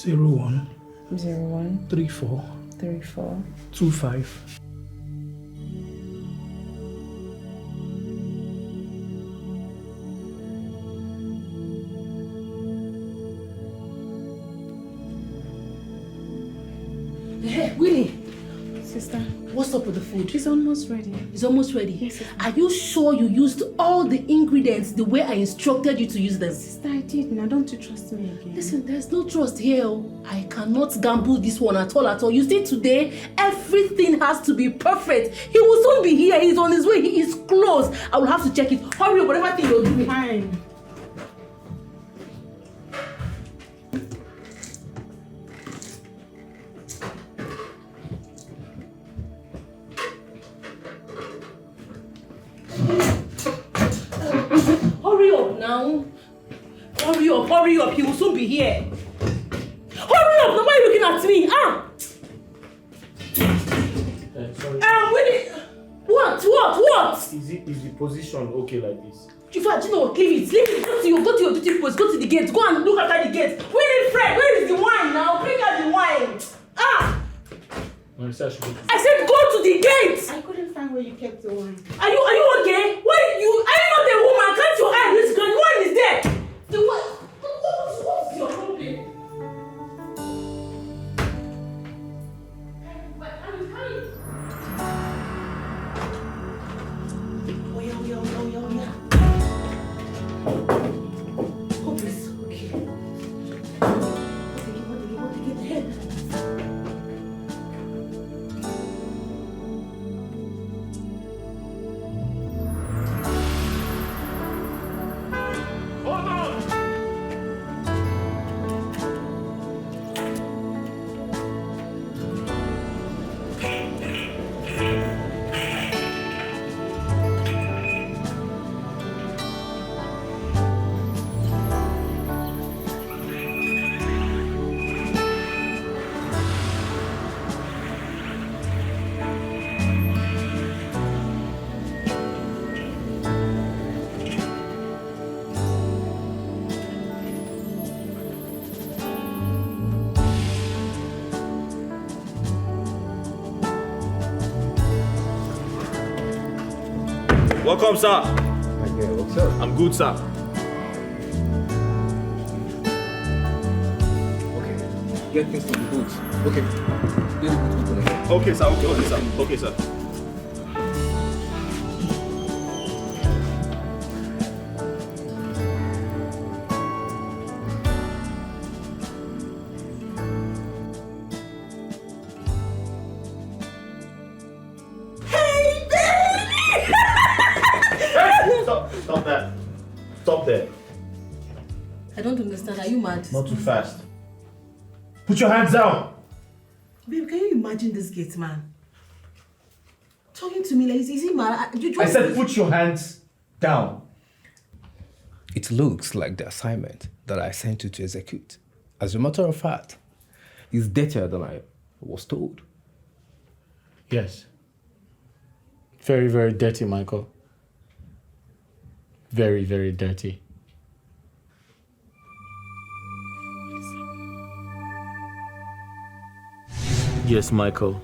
01 01 34 34 25 Hey, Willie. Sister. What's up with the food? It's almost ready. It's almost ready? Yes, sister. Are you sure you used all the ingredients the way I instructed you to use them? Sister, I did. Now don't you trust me again? Listen, there's no trust here. I cannot gamble this one at all. You see, today, everything has to be perfect. He will soon be here. He's on his way. He is close. I will have to check it. Hurry up, whatever thing you're doing. Fine. Hurry up now. Hurry up. He will soon be here. Hurry up! Now why are you looking at me? Sorry. What? Is the position okay like this? You know, leave it. Go to your duty post. Go to the gate. Go and look after the gate. Where is Fred? Where is the wine now? Bring out the wine. I said go to the gate. I couldn't find where you kept the wine. Are you okay? Why are you not a woman? Can't your eye reach ground? The wine is there. The wine. What's your problem? Hope it's okay. What did you get? Welcome, sir. Okay, what's up? I'm good, sir. Okay, get things from the boat. Okay, get the boat open. Okay, sir. Okay, sir. Stop there. I don't understand. Are you mad? Not too fast. Put your hands down. Babe, can you imagine this gate man? Talking to me like, is he mad? I said put your hands down. It looks like the assignment that I sent you to execute. As a matter of fact, is dirtier than I was told. Yes. Very, very dirty, Michael. Very, very dirty. Yes, Michael.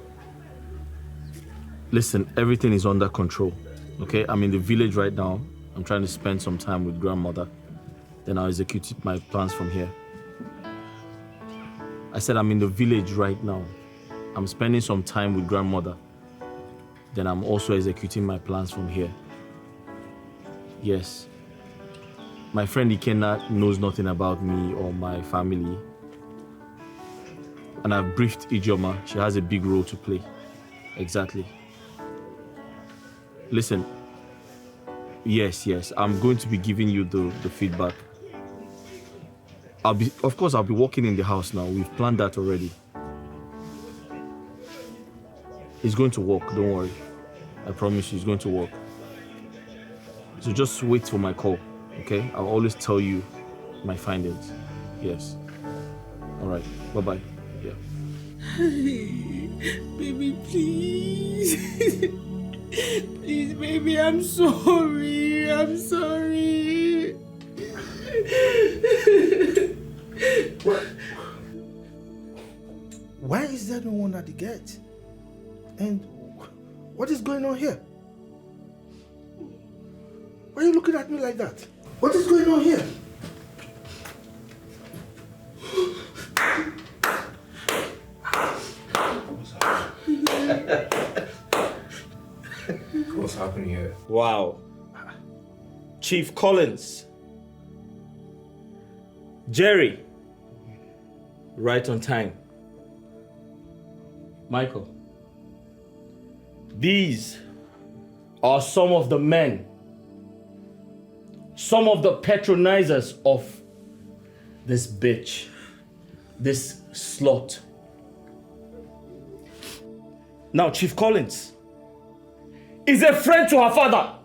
Listen, everything is under control, okay? I'm in the village right now. I'm trying to spend some time with grandmother. Then I'll execute my plans from here. I said I'm in the village right now. I'm spending some time with grandmother. Then I'm also executing my plans from here. Yes. My friend Ikenna knows nothing about me or my family. And I've briefed Ijoma. She has a big role to play. Exactly. Listen. Yes. I'm going to be giving you the feedback. I'll be working in the house now. We've planned that already. It's going to work, don't worry. I promise you, it's going to work. So just wait for my call, okay? I'll always tell you my findings. Yes. All right. Bye-bye. Yeah. Baby, please. Please, baby, I'm sorry. Why is there no one at the gate? And what is going on here? Why are you looking at me like that? What is going on here? What's happening here? Wow. Chief Collins. Jerry. Right on time. Michael. These are some of the men, some of the patronizers of this bitch, this slut. Now, Chief Collins is a friend to her father.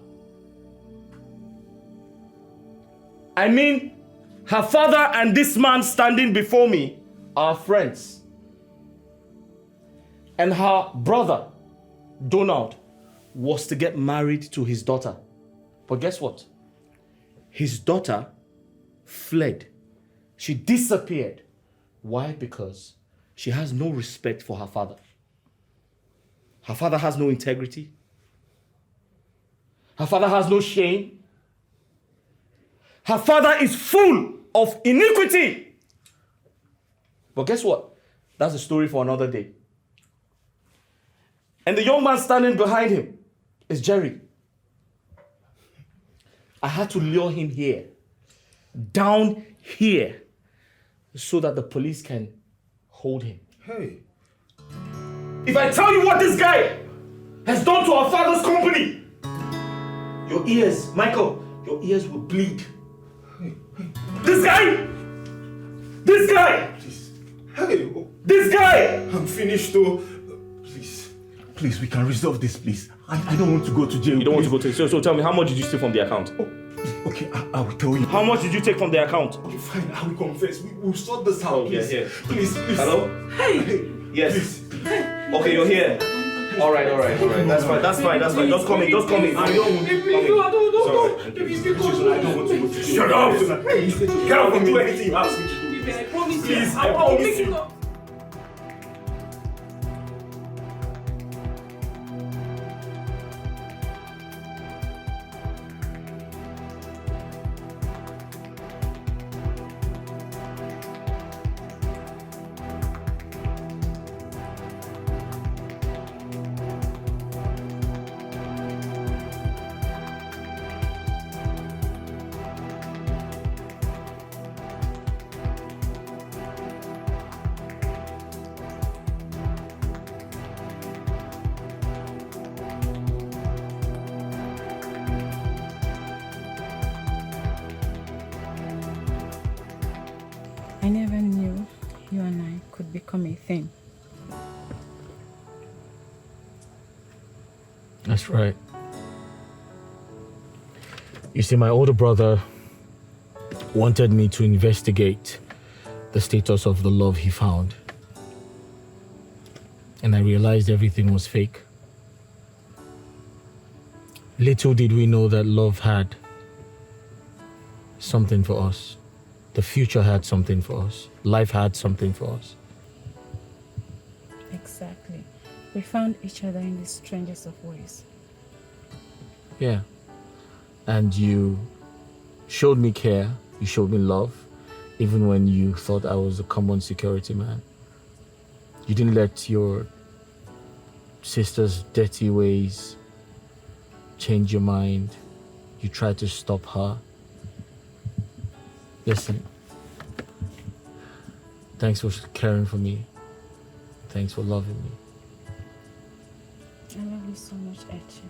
I mean, her father and this man standing before me are friends. And her brother, Donald, was to get married to his daughter. But guess what? His daughter fled. She disappeared. Why? Because she has no respect for her father. Her father has no integrity. Her father has no shame. Her father is full of iniquity. But guess what? That's a story for another day. And the young man standing behind him is Jerry. I had to lure him here, down here, so that the police can hold him. Hey. If I tell you what this guy has done to our father's company, your ears, Michael, your ears will bleed. This guy! This guy! Please. Hey. This guy! I'm finished though. Please, we can resolve this, please. I don't want to go to jail. You don't want to go to jail. So tell me, how much did you steal from the account? Oh, okay, I will tell you. How much did you take from the account? Okay, fine. I will confess. We'll sort this out, please. Yeah. Please. Hello? Hey. Yes. Please. Okay, you're here. All right. That's fine. Just come in. I don't want to. I don't want to go to jail. Shut up! Get out from me. Do anything you ask me to do. I promise Please, you. I I'll promise make it you. up. I never knew you and I could become a thing. That's right. You see, my older brother wanted me to investigate the status of the love he found. And I realized everything was fake. Little did we know that love had something for us. The future had something for us. Life had something for us. Exactly. We found each other in the strangest of ways. Yeah. And you showed me care. You showed me love. Even when you thought I was a common security man. You didn't let your sister's dirty ways change your mind. You tried to stop her. Listen, thanks for caring for me. Thanks for loving me. I love you so much, Echi.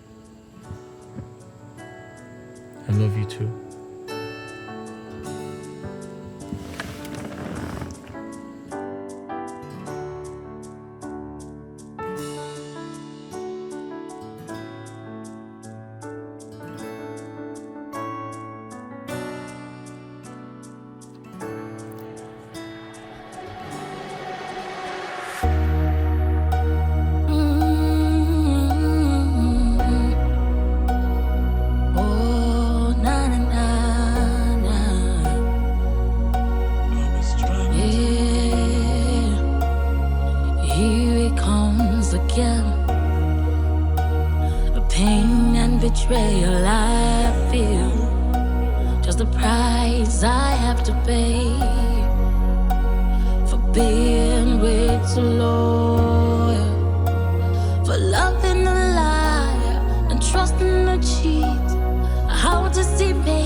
I love you too. Betrayal I feel, just the price I have to pay for being way too loyal, for loving a liar and trusting a cheat. How to see pain